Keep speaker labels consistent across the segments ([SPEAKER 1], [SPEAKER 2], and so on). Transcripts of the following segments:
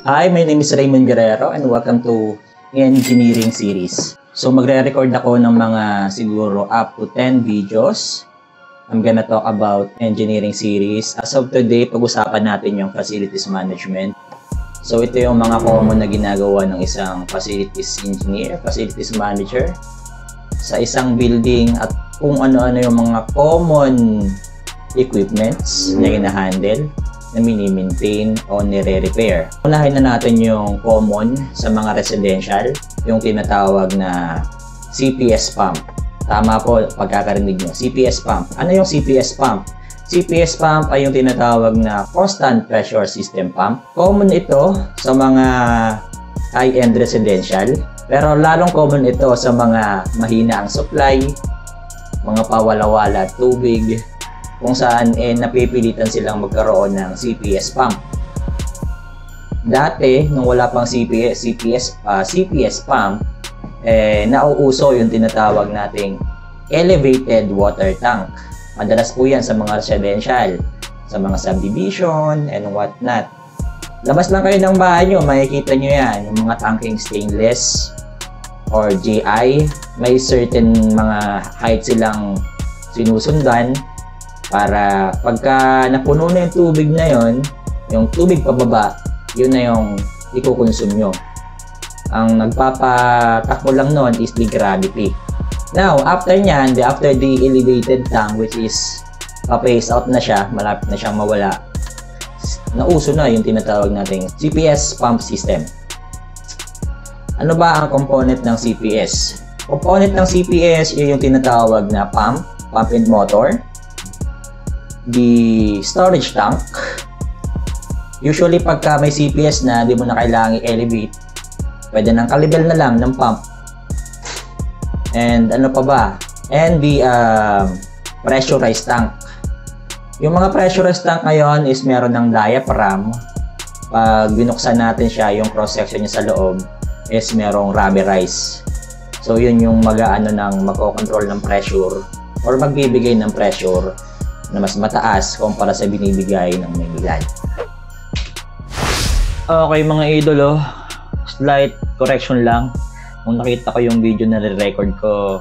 [SPEAKER 1] Hi, my name is Raymond Guerrero and welcome to Engineering Series. So magre-record ako ng mga siguro up to 10 videos. I'm gonna talk about Engineering Series. As of today, pag-usapan natin yung Facilities Management. So ito yung mga common na ginagawa ng isang Facilities Engineer, Facilities Manager sa isang building at kung ano-ano yung mga common equipments na hina-handle, na mini-maintain o nire-repair. Unahin na natin yung common sa mga residential, yung tinatawag na CPS pump. Tama po pagkakarinig nyo, CPS pump. Ano yung CPS pump? CPS pump ay yung tinatawag na Constant Pressure System Pump. Common ito sa mga high-end residential, pero lalong common ito sa mga mahina ang supply, mga pawala-wala tubig, kung saan napipilitan silang magkaroon ng CPS pump. Dati, nung wala pang CPS pump, nauuso yung tinatawag nating elevated water tank. Madalas po yan sa mga residential, sa mga subdivision and whatnot. Labas lang kayo ng bahay nyo, makikita nyo yan, yung mga tanking stainless or GI. May certain mga height silang sinusundan para pagka napuno na yung tubig na yon, yung tubig pababa, yun na yung ikukonsume nyo. Ang nagpapatakbo lang nun is the gravity. Now, after nyan, after the elevated tank, which is pa-phase out na siya, malapit na siyang mawala, nauso na yung tinatawag nating CPS pump system. Ano ba ang component ng CPS? Component ng CPS yung tinatawag na pump and motor, the storage tank. Usually pagka may CPS na, di mo na kailangan i-elevate, pwede nang kalibel na lang ng pump. And ano pa ba? And the pressurized tank. Yung mga pressurized tank ngayon is meron ng diaphragm. Pag binuksan natin siya, yung cross-section niya sa loob is merong rubberized. So yun yung mag-aano ng magko-control ng pressure or magbibigay ng pressure na mas mataas kumpara sa binibigay ng may nilad. Okay mga idolo, slight correction lang. Kung nakita ko yung video na re-record ko,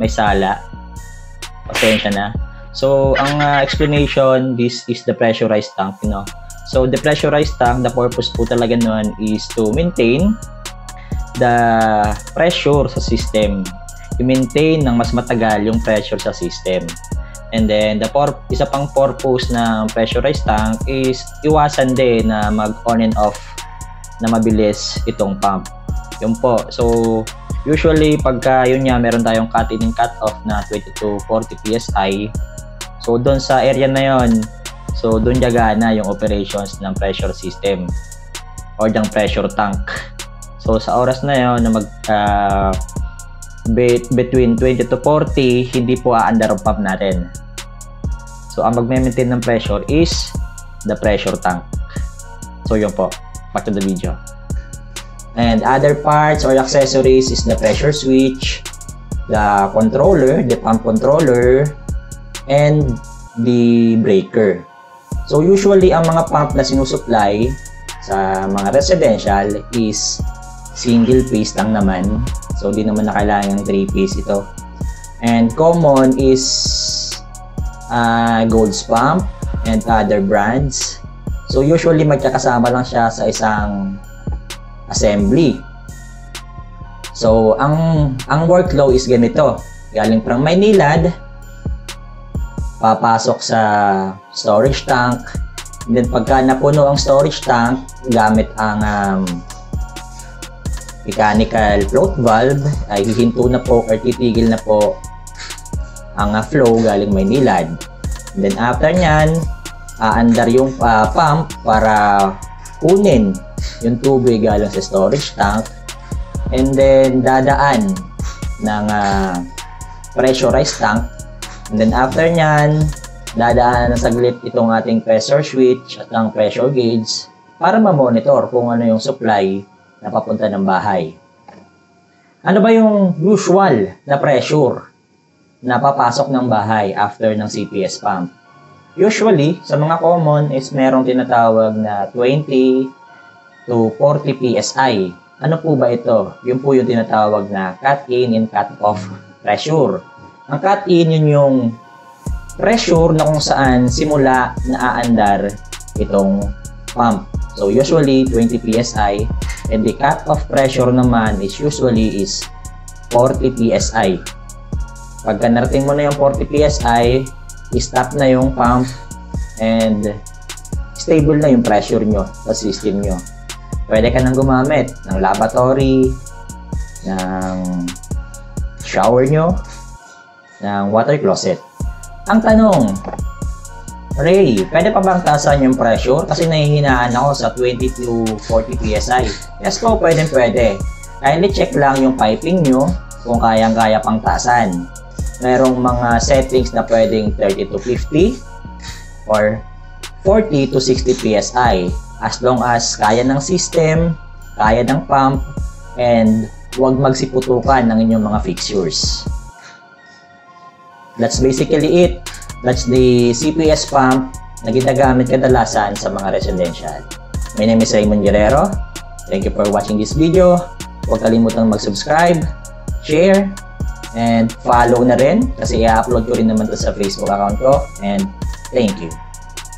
[SPEAKER 1] may sala. Pasensya na. So, ang explanation, this is the pressurized tank, you know. So, the pressurized tank, the purpose po talaga nun is to maintain the pressure sa system. I-maintain ng mas matagal yung pressure sa system. And then, isa pang purpose ng pressurized tank is iwasan din na mag-on and off na mabilis itong pump. Yun po. So, usually, pagka yun nga, meron tayong cut-in and cut-off na 20 to 40 PSI. So, doon sa area na yun, so doon gagana yung operations ng pressure system or ng pressure tank. So, sa oras na yun, na between 20 to 40, hindi po aandar ang pump natin. So, ang magme-maintain ng pressure is the pressure tank. So, yun po. Back to the video. And other parts or accessories is the pressure switch, the controller, the pump controller, and the breaker. So, usually, ang mga pump na sinusupply sa mga residential is single phase lang naman. So, di naman na kailangan ng 3-phase ito. And common is Gold's Pump and other brands. So, usually magkakasama lang siya sa isang assembly. So, ang workflow is ganito. Galing from Maynilad, papasok sa storage tank. And then, pagka napuno ang storage tank, gamit ang mechanical float valve, ay hihinto na po or titigil na po ang flow galing Maynilad. And then after nyan, aandar yung pump para kunin yung tubig galing sa storage tank. And then dadaan ng pressurized tank. And then after nyan, dadaan na saglit itong ating pressure switch at ang pressure gauge para ma-monitor kung ano yung supply na papunta ng bahay. Ano ba yung usual na pressure na papasok ng bahay after ng CPS pump? Usually, sa mga common is merong tinatawag na 20 to 40 PSI. Ano po ba ito? Yun po yung tinatawag na cut-in and cut-off pressure. Ang cut-in, yun yung pressure na kung saan simula na aandar itong pump. So usually 20 PSI, and the cut-off pressure naman is usually 40 PSI. Pagka narating mo na yung 40 PSI, stop na yung pump and stable na yung pressure nyo sa system nyo. Pwede ka nang gumamit ng lavatory, ng shower nyo, ng water closet. Ang tanong, Ray, pwede pa bang taasan yung pressure? Kasi nahihinaan ako sa 20 to 40 PSI. Yes po, pwede. Kindly check lang yung piping nyo kung kayang-kaya pang taasan. Merong mga settings na pwedeng 30 to 50 or 40 to 60 PSI. As long as kaya ng system, kaya ng pump, and huwag magsiputukan ng inyong mga fixtures. That's basically it. That's the CPS pump na ginagamit kadalasan sa mga residential. My name is Raymond Guerrero. Thank you for watching this video. Huwag kalimutang mag-subscribe, share, and follow na rin kasi i-upload ko rin naman to sa Facebook account ko. And thank you.